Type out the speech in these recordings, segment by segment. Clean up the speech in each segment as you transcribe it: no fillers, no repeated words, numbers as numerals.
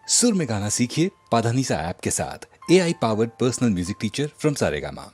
सुर में गाना सीखिए पाधानीसा ऐप के साथ। AI powered personal music teacher from Saregama.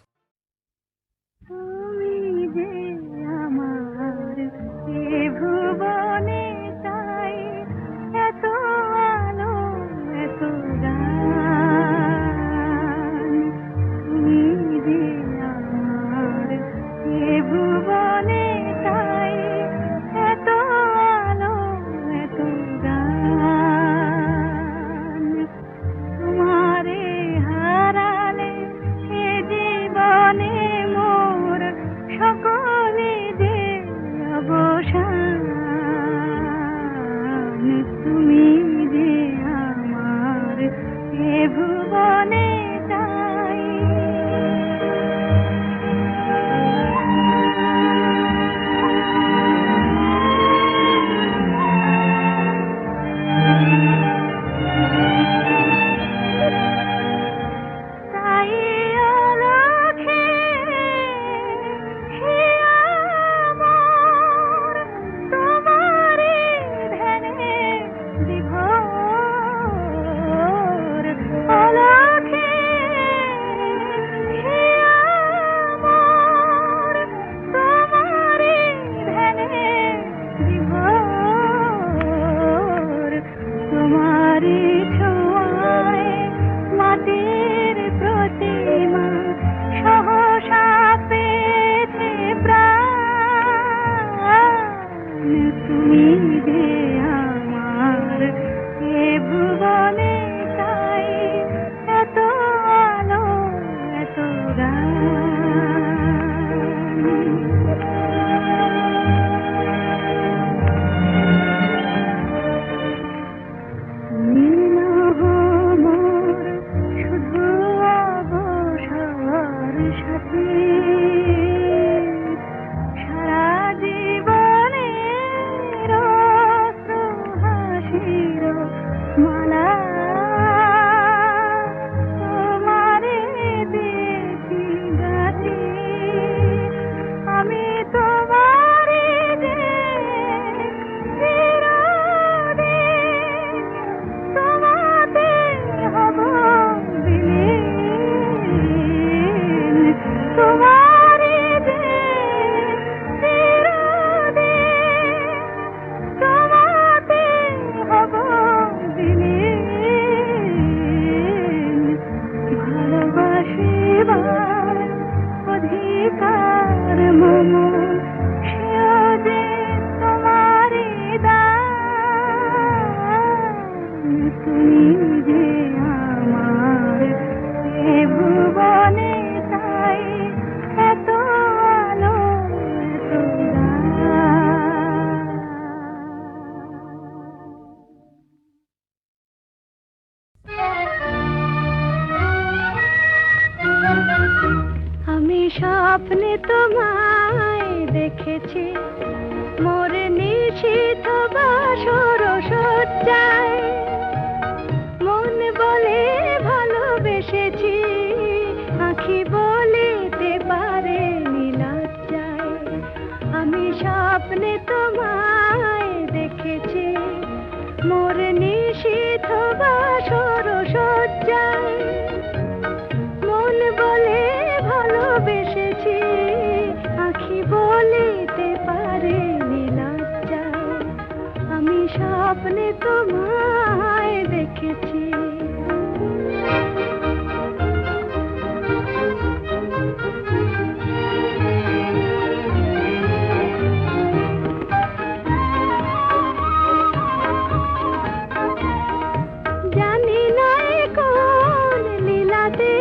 স্বপ্নে তোমায় দেখেছি মোর নিশীথ বাসর সজ্জায়, মন বলে ভালোবেসেছি, আঁখি বলিতে পারে নীলাজ্জায়। আমি স্বপ্নে তোমায় দেখেছি মোর নিশীথ বাসর সজ্জায়, মন বলে ভালোবেসেছি, আঁখি বলিতে পারে নীলাজ্জায়। আমি স্বপ্নে তোমায় দেখেছি। জানি না কোন লীলাতে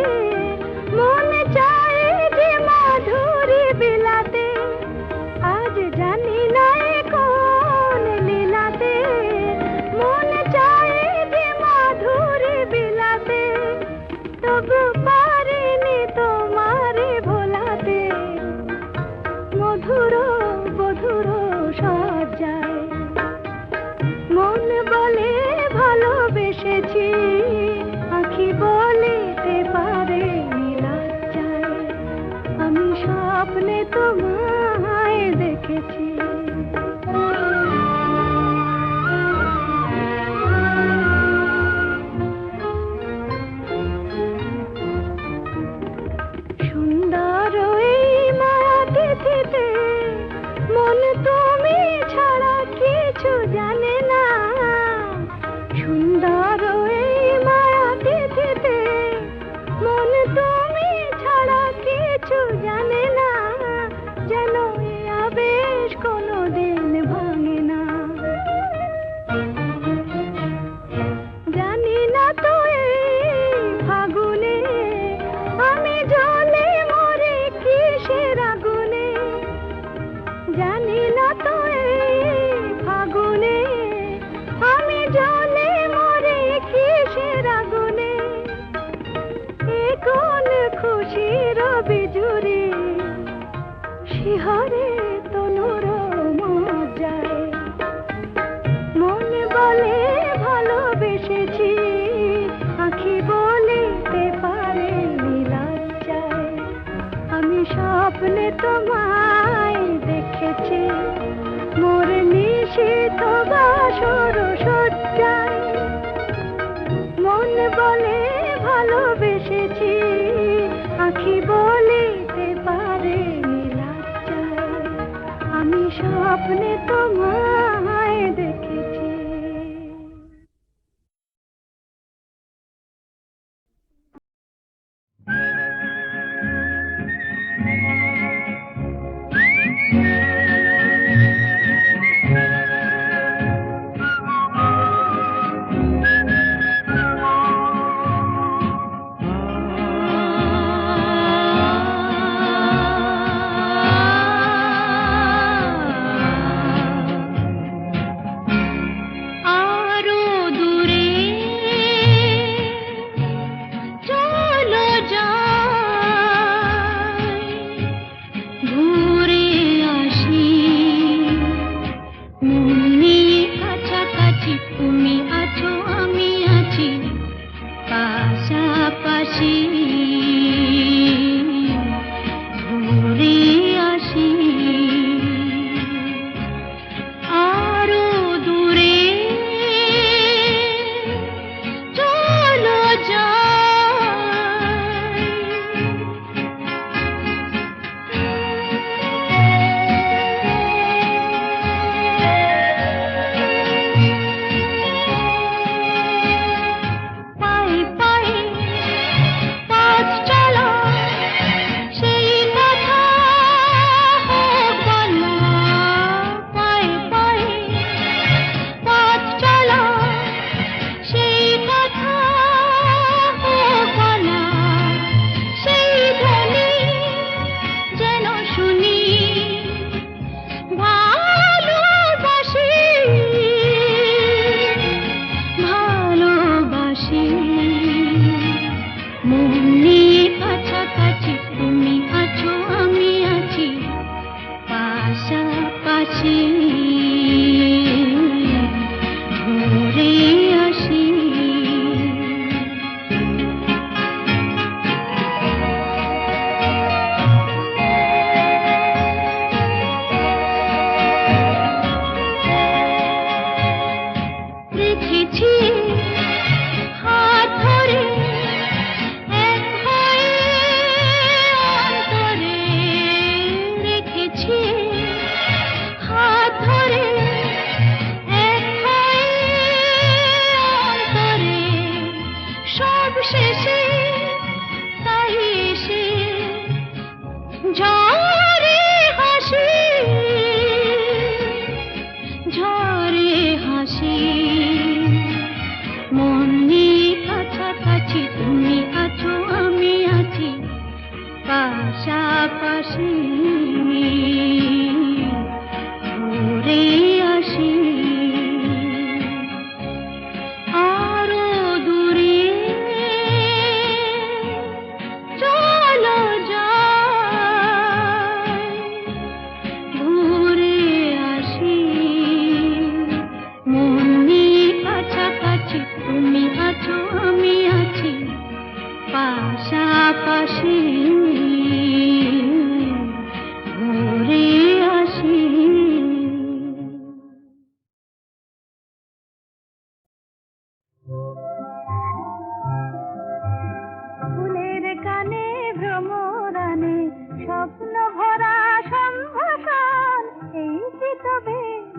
মন চায় যে মাধুরী বিলাতে, আজ জানি না কোন লীলাতে মন চায় যে মাধুরী বিলাতে, তবু পারিনি তোমারে ভোলাতে, মধুর মধুর সজ্জায় মন বলে ভালোবেসেছি, আঁখি বলিতে পারে নীলাজ্জায়। আমি স্বপ্নে তোমায় দেখেছি। সুন্দর এই মায়াতিথিতে মন তুমি ছাড়া কিছু জানে না, যেন এ আবেশ কোনোদিন ভাঙে না। জানি না তো এই ফাগুনে আমি জ্বলে মরে কিসের আগুনে, জানি না তো এই ফাগুনে আমি জ্বলে মরে কিসের আগুনে। এ কোন খুশির বিজুরি শিহরে তনুর মজ্জায়, মন বলে ভালোবেসেছি আঁখি বলিতে পারে লজ্জায়। আমি স্বপ্নে তোমায় দেখেছি মোর নিশীথ বাসর সজ্জায়, মন বলে ভালোবেসেছি আঁখি বলিতে পারে লজ্জায়। আমি স্বপ্নে তোমায় দেখেছি।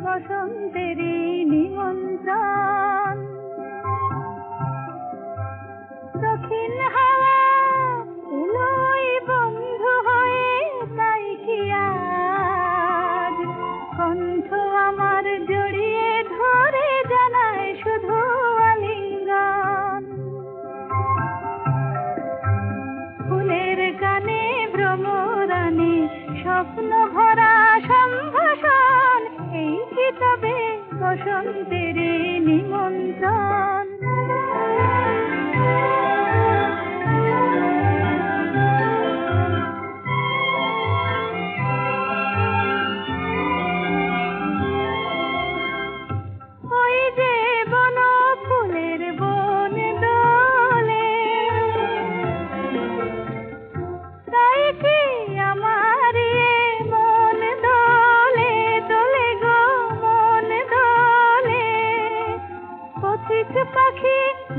বসন্তেরই নিমন্ত্রণ।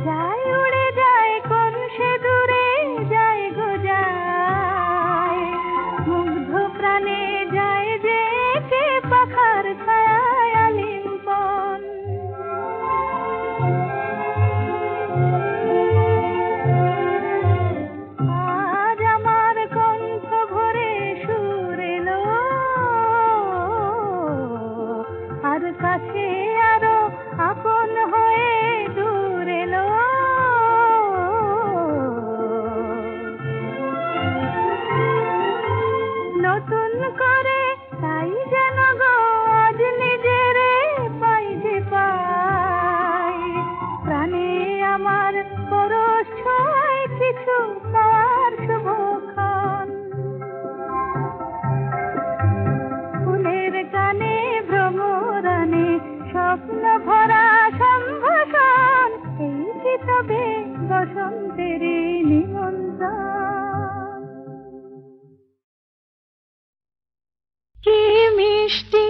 যায় উড়ে যায় কোন সে দূরে যায় গো যায়, মুগ্ধ প্রাণে যায় যে কে পাখার ছায়ায় আলিঙ্গন। আজ আমার কণ্ঠ ভরে সুর এলো, আর কাছে আরো আপন হয়ে দূর এলো। নতুন করে তাই যেন গো আজ নিজেরে পাই যে পাই, প্রাণে আমার পরশ ছোঁয় কিছু পাওয়ার শুভক্ষণ। ফুলের গানে ভ্রমরানে স্বপ্ন ভরা সম্ভাষণ, এই কি তবে বসন্তের নিমন্ত্রণ। কি মিষ্টি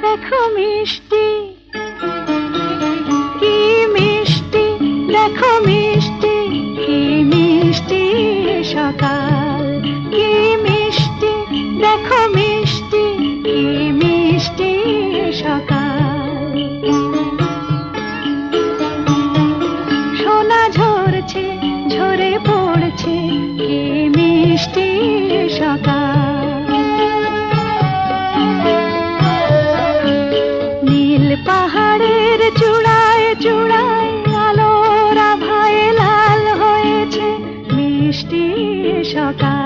দেখো মিষ্টি, কি মিষ্টি দেখো মিষ্টি, কি মিষ্টি সকাল, কি মিষ্টি দেখো মিষ্টি, কি মিষ্টি সকাল। সোনা ঝরছে ঝরে পড়ছে, কি মিষ্টি সকাল। নীল পাহাড়ের চূড়ায় চূড়ায় আলোর আভায় লাল হয়েছে মিষ্টি সকাল।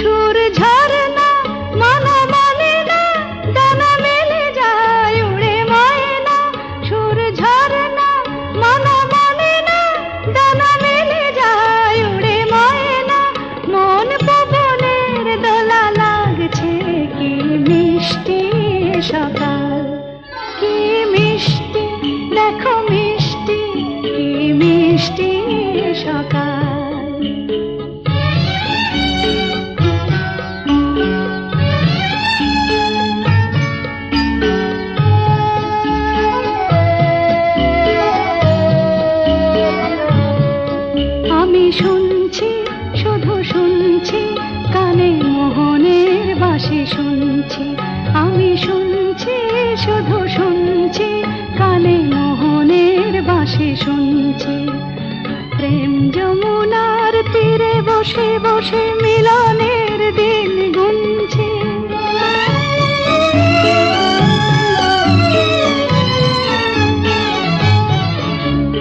সুর ঝরনা মন মানে না, ডানা মেলে যায় উড়ে ময়না। সুর ঝরনা মন মানে না, ডানা মেলে যায় উড়ে ময়না। মন পবনের দোলা লাগছে, কি মিষ্টি সকাল, কি মিষ্টি দেখো মিষ্টি, কি মিষ্টি সকাল। আমি শুনছি শুধু শুনছি, কানে মোহনের বাঁশি শুনছি। আমি শুনছি শুধু শুনছি, কানে মোহনের বাঁশি শুনছি। প্রেম যমুনার তীরে বসে বসে মিলনের দিন গুনছি।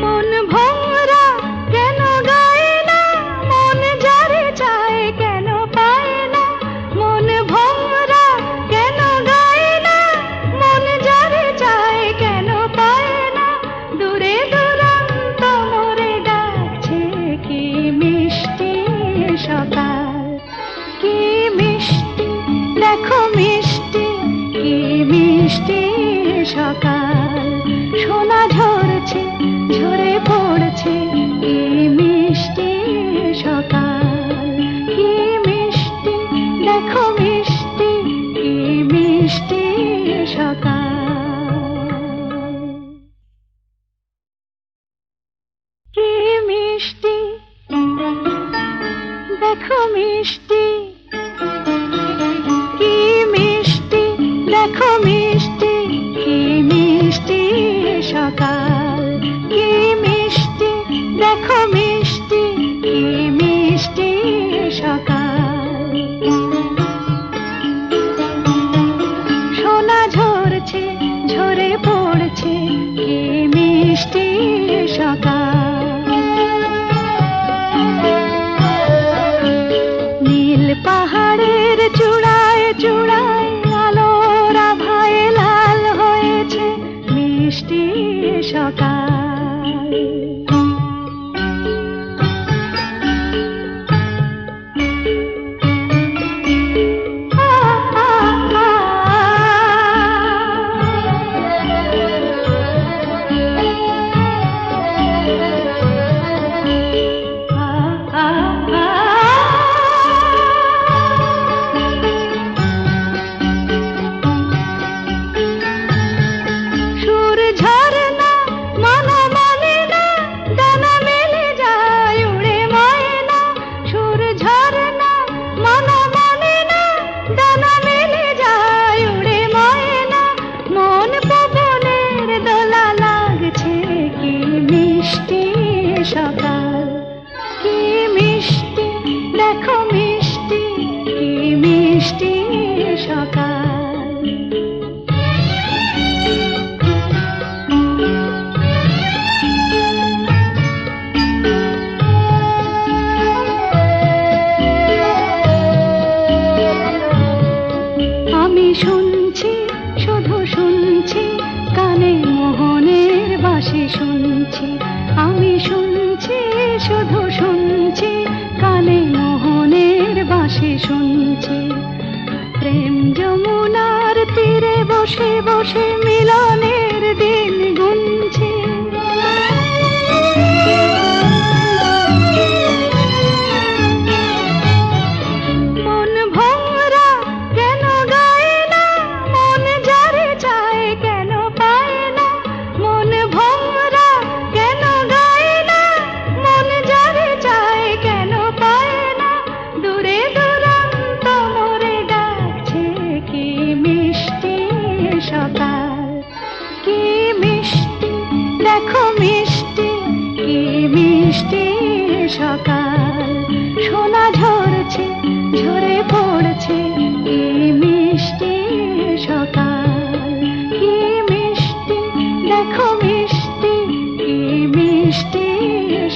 মন ভোমরা কেন গায় না, মন যারে চায় কেন পায় না। মন ভোমরা কেন গায় না, মন যারে চায় কেন পায় না। দূরে দূরান্ত মোরে ডাকছে, কি মিষ্টি সকাল, কি মিষ্টি দেখো মিষ্টি, কি মিষ্টি সকাল। সোনা ঝরছে ঝরে পড়ছে, কি মিষ্টি সকাল, কি মিষ্টি দেখো মিষ্টি, কি মিষ্টি সকাল। কি মিষ্টি দেখো মিষ্টি, কি মিষ্টি দেখো মিষ্টি, কি মিষ্টি সকাল। কি মিষ্টি দেখো মিষ্টি, কি মিষ্টি সকাল। সোনা ঝরছে ঝরে পড়ছে, কি মিষ্টি সকাল। নীল পাহাড়ের চূড়ায় চূড়ায় আলোর আভায় লাল হয়েছে মিষ্টি সকাল। শুধু শুনছি, কানে মোহনের বাঁশি শুনছি। প্রেম যমুনার তীরে বসে বসে মিলনের দিন গুনছি। মন ভোরা কেন গায় না, মন যারে চায় কেন পায় না। মন ভোরা কেন গায় না, মন যারে চায় কেন পায় না। দূরে দূরান্ত মোরে ডাকছে, কি মিষ্টি সকাল, কি মিষ্টি দেখো মিষ্টি, কি মিষ্টি সকাল। সোনা ঝরছে ঝরে পড়ছে, কি মিষ্টি সকাল, কি মিষ্টি দেখো মিষ্টি, কি মিষ্টি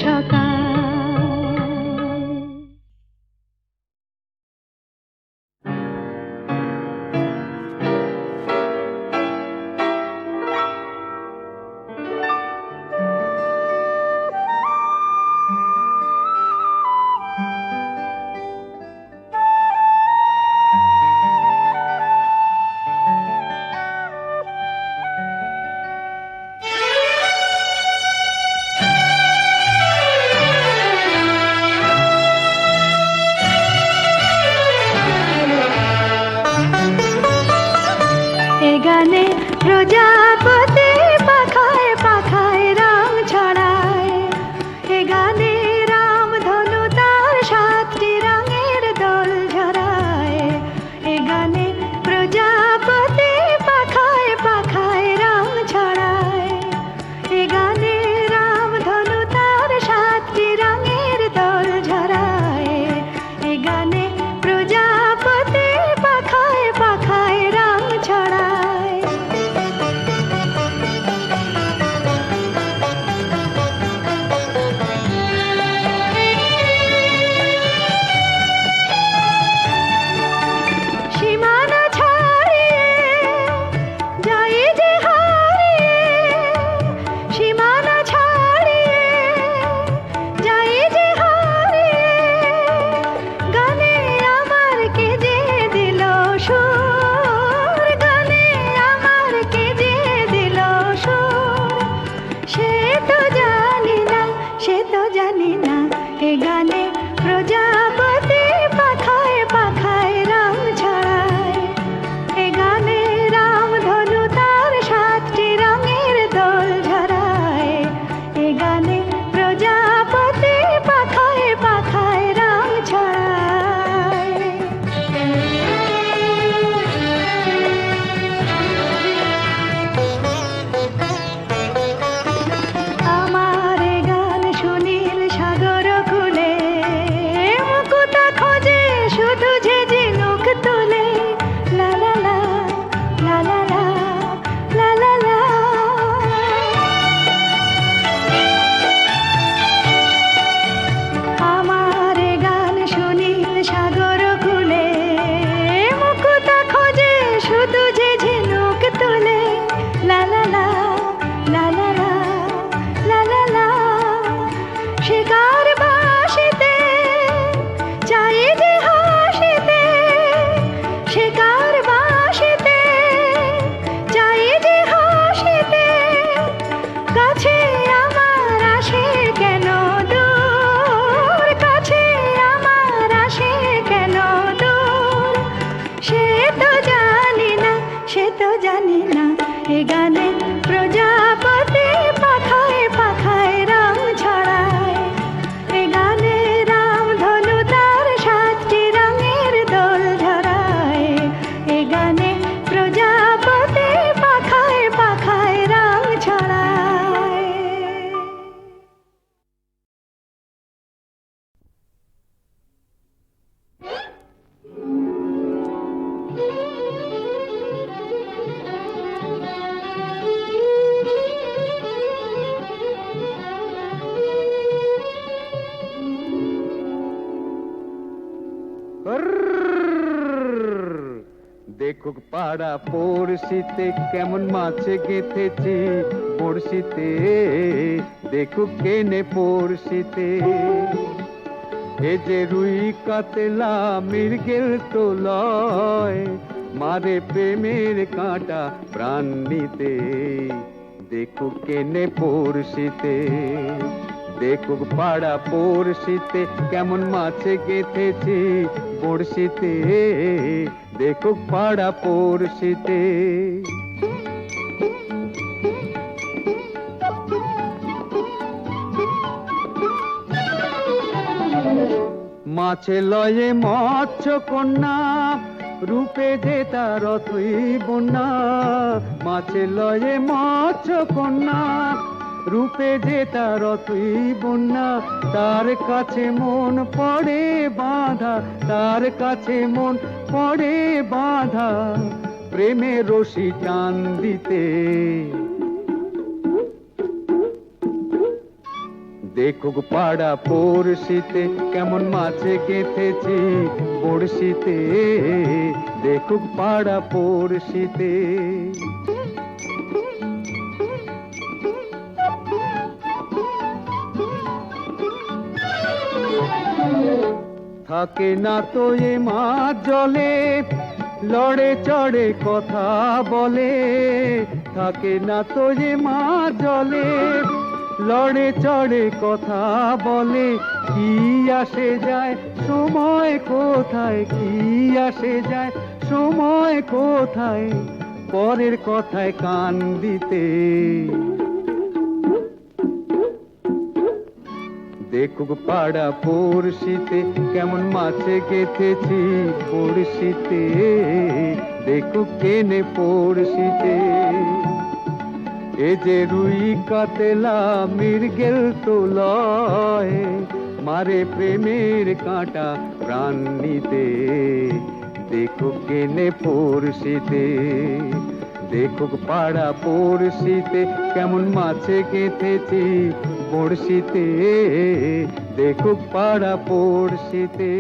সকাল। এ গানে প্রজাপতি পাখায় পাখায় রাম ছড়ায়। এ গানে রাম ধনু তার 7টি রঙের দোল ঝরায়। এ গানে প্রজাপতি পাখায় পাখায় রাম ছড়ায়। এ গানে রাম ধনু তার 7টি রঙের দোল ঝরায়। এ গানে প্রজাপতি পাখায় পাখায় রাম ছড়ায়। সীমানা ছাড়িয়ে যাই যে হারিয়ে, সীমানা ছাড়িয়ে যাই যে হারিয়ে। গানে আমার কে যে দিল সুর, গানে আমার কে যে দিল সুর। সে তো জানি না, সে তো জানি না। এ গানে প্রজাপতি পাখায় পাখায় রাম ছড়ায়। এ গানে রাম ধনু তার 7টি রঙের দোল ঝরায়। এ গানে প্রজাপতি পাখায় পাখায় রাম ছড়ায়। আমার এ গান সুনীল সাগর কূলে, মুকুতা খোঁজে শুধু যে ঝিনুক তুলে। লা লা লা লা লা লা লা লা লা। আমার এ গান সুনীল সাগর কূলে, মুকুতা খোঁজে শুধু যে ঝিনুক তুলে। লা লা লা লা লা লা লা লা লা। শিকার বাসিতে চাই যে হাসিতে, শিকার বাসিতে চাই যে হাসিতে। কাছে আমার আসে কেন দূর, কাছে আমার আসে কেন দূর। সে তো জানি না, সে তো জানি না। এ গানে প্রজাপতি পাখায় পাখায় রাম ছড়ায়। এ গানে রাম ধনু তার 7টি রঙের দোল ঝরায়। এ গানে প্রজাপতি পাখায় পাখায় রাম ছড়ায়। দেখুক পাড়া পড়শিতে কেমন মাছে গেঁথেছি বড়শিতে দেখুক কেনে পড়শিতে এ যে রুই কাতলা মৃগেল তো লয় মারে প্রেমের কাঁটা প্রাণ নিতে দেখুক কেনে পড়শিতে দেখুক পাড়া পড়শিতে কেমন মাছে গেথেছি বড়শিতে দেখুক পাড়া পড়শিতে মাছে লয়ে মৎস্য কন্যা রূপে যে তার অথই বন্যা মাছে লয়ে মৎস্য কন্যা রূপে যে তার অথই বন্যা তার কাছে মন পড়ে বাঁধা তার কাছে মন পড়ে বাঁধা প্রেমের রশি টান দিতে দেখুক পাড়া পড়শিতে কেমন মাছে গেথেছি বড়শিতে দেখুক পাড়া পড়শিতে থাকে না তো এ মাছ জলে লড়ে চড়ে কথা বলে থাকে না তো এ মাছ জলে লড়ে চড়ে কথা বলে কি আসে যায় সময় কোথায় কি আসে যায় সময় কোথায় পরের কথায় কান দিতে দেখুক পাড়া পড়শিতে কেমন মাছে গেথেছি পড়শিতে দেখুক কেনে পড়শিতে এ যে রুই কাতলা মৃগেল তো লয় মারে প্রেমের কাঁটা প্রাণ নিতে দেখুক কেনে পড়শিতে দেখুক পাড়া পড়শিতে কেমন মাছে গেথেছি বড়শিতে দেখুক পাড়া পড়শিতে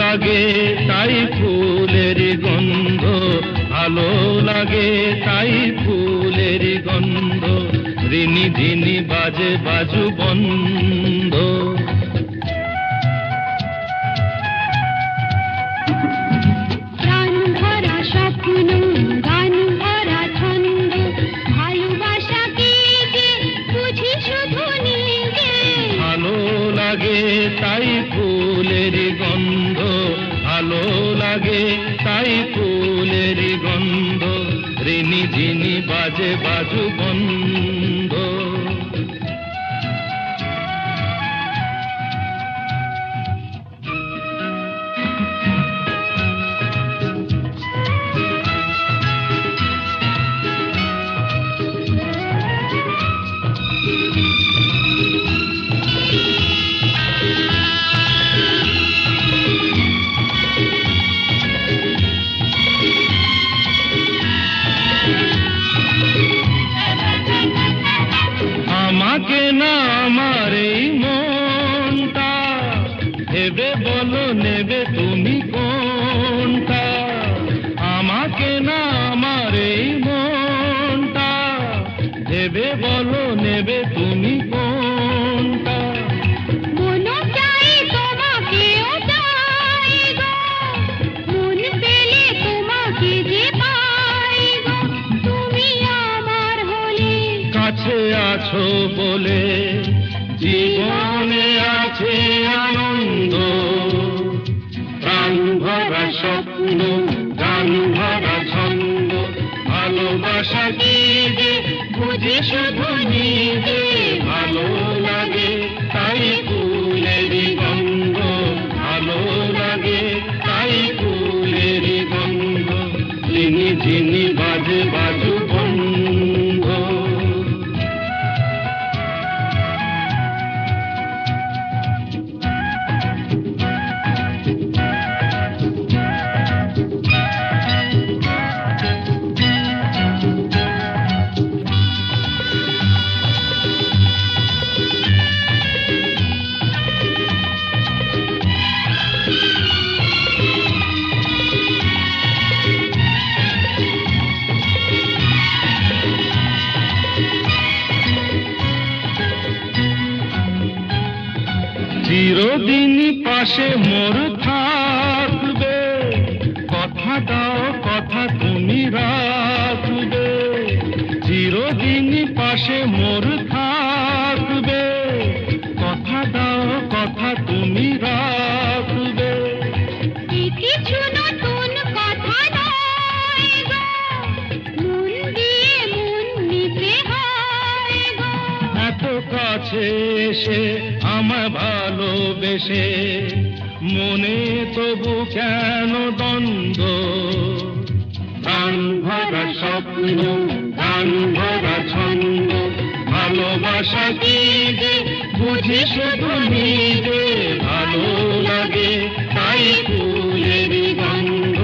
লাগে তাই ফুলের গন্ধ ভালো লাগে তাই ফুলের গন্ধ রিনি ঝিনি বাজে বাজু বন্ধ প্রাণ ভরা স্বপ্ন গান ভরা ছন্দ ভালোবাসা কি যে বুঝি শুধু নিজে ভালো লাগে তাই ফুলের গন্ধ ভালো লাগে তাই ফুলের গন্ধ রিনি ঝিনি বাজে বাজু বন্ধ আমাকে না আমার এই মনটা ভেবে বলো নেবে তুমি কোনটা আমাকে না আমার এই মনটা ভেবে বলো নেবে তুমি কোনটা মন চাই তোমাকেও চাই গো মন পেলে তোমাকে যে পাই গো তুমি আমার হলে কাছে আছো বলে জীবনে আছে আনন্দ প্রাণ ভরা স্বপ্ন গান ভরা ছন্দ ভালোবাসা কি যে বুঝে শুধু নিজে ভালো লাগে তাই ফুলের গন্ধ ভালো লাগে তাই ফুলের গন্ধ ঝিনি ঝিনি চিরদিনই পাশে মোর থাকবে, কথা দাও কথা তুমি রাখবে। চিরদিনই পাশে মোর থাকবে, কথা দাও কথা তুমি রাখবে। কিছু নতুন কথা নয় গো, মন দিয়ে মন নিতে হয় গো। এত কাছে এসে আমায় ভালোবেসে মনে তবু কেন দ্বন্দ্ব? প্রাণ ভরা স্বপ্ন, প্রাণ ভরা ছন্দ, ভালোবাসা কি যে বুঝি শুধু নিজে। ভালো লাগে তাই ফুলের গন্ধ,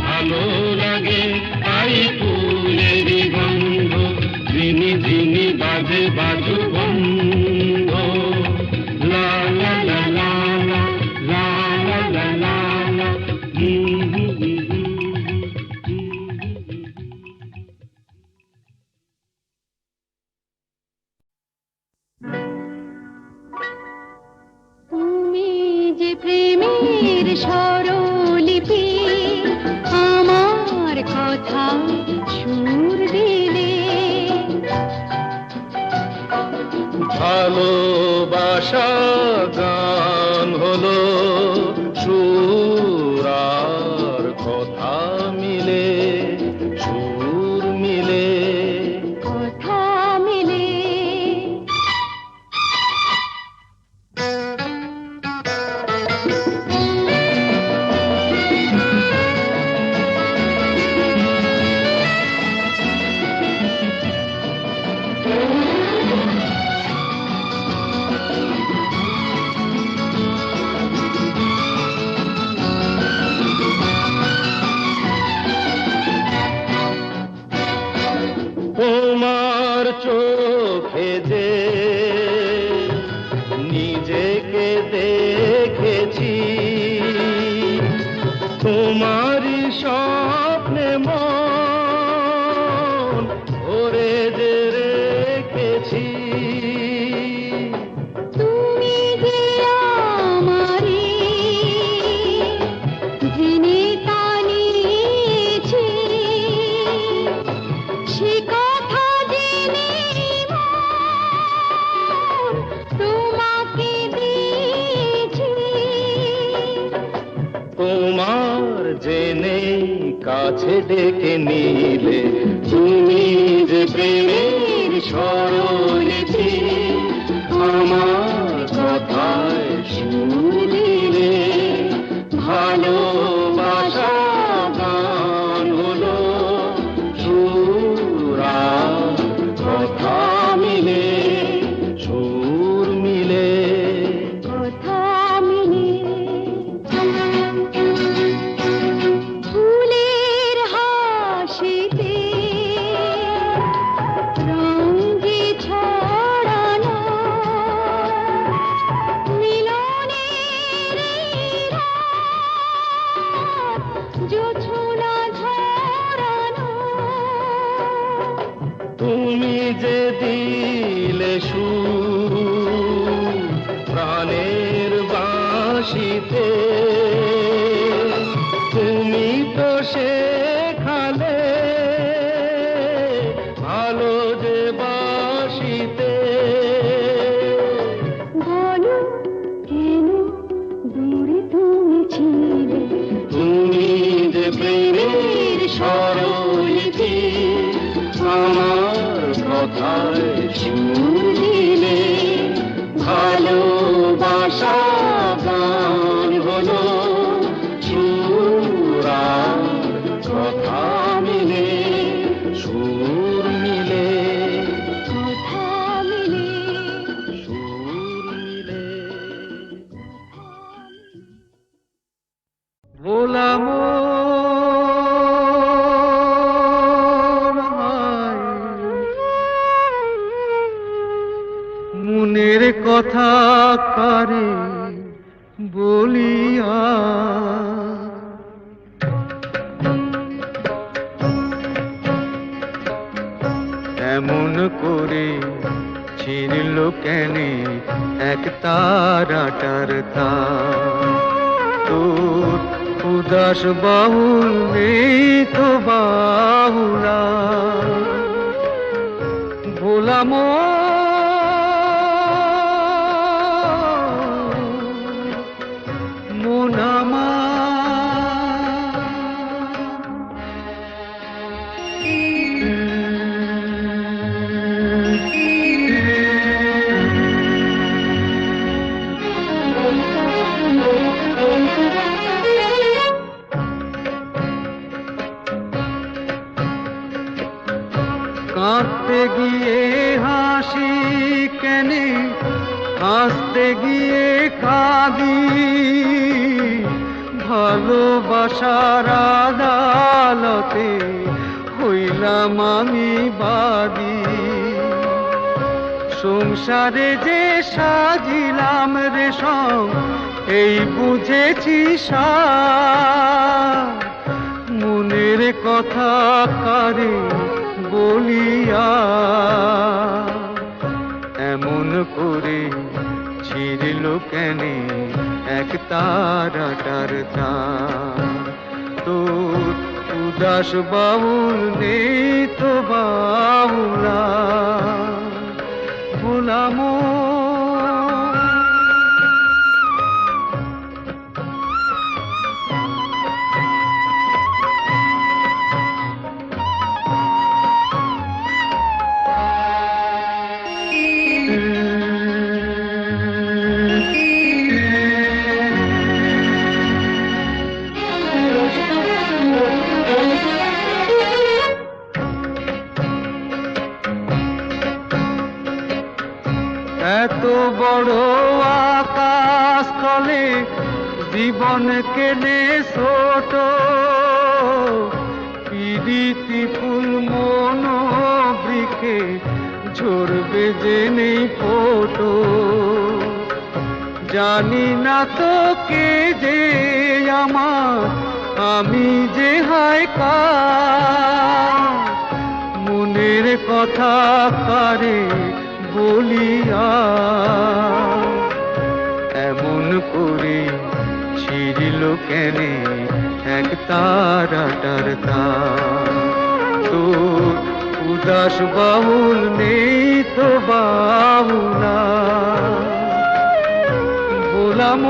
ভালো লাগে তাই ফুলের গন্ধ। ঝিনি ঝিনি বাজে বাজু বন্ধ, লা লা লা লা লা, লা লা লা লা লা। তুমি যে প্রেমের স্বরলিপি, আমার কথা সুর দিলে। ভালোবাসা গান হলো সুর আর কথা মিলে, সুর মিলে। কথা মিলে। তোমার চোখে যে নিজেকে দেখেছি, তোমারই স্বপ্নে মন ভরে যে রেখেছি। তুমি যে আমারি জেনে টানিয়েছি, সে কথা জেনে মন তোমাকে দিয়েছি। তোমার জেনে কাছে ডেকে নিলে, তুমি যে প্রেমের স্বরলিপি, আমার কথায় সুর দিলে। ভালোবাসা গান হলো সুর আর কথা মিলে, সুর মিলে। কথা মিলে। ফুলের হাসিতে রং যে ছড়ানো, মিলনের রাত জোছনা ঝরানো। তুমি যে দিলে সুর প্রাণের বাঁশিতে, তুমি তো শেখালে ভালো যে বাঁশিতে। বলো কেন দূরে তুমি ছিলে? তুমি যে প্রেমের স্বরলিপি, আমার কথায় সুর দিলে। ভালোবাসা গান হলো সুর আর কথা মিলে, সুর মিলে। কথা মিলে। সুর মিলে। ভোলা মন হায়, মনের কথা কারে বলিয়া। এমন করে ছিনিল কেনে এক তারাটার তার তোর উদাস বাহুল নেই তো বাহুলা ভোলাম মোনামা কাঁদতে গিয়ে হাসি কেনে হাসতে গিয়ে কাঁদি ভালোবাসার আদালতে হইলাম আমি বাদী সংসারে যে সাজিলাম রেশম এই বুঝেছি সার মনের কথা কারে বলিয়া এমন করে ছিড়ল কেনে এক তারাটার তার তোর উদাস বাউল নেই তো বাউলা ভোলাম এত বড় আকাশ তলে জীবন কেনে ছোট পিরিতি ফুল মন বৃক্ষে ঝরবে যে নেই ফোটো জানি না তো কে যে আমার আমি যে হায় কার মনের কথা কারে বলিয়া এমন করে ছিড়ল কেনে এক তারাটার তার তোর উদাস বাহুল নেই তো বাহুলা ভোলাম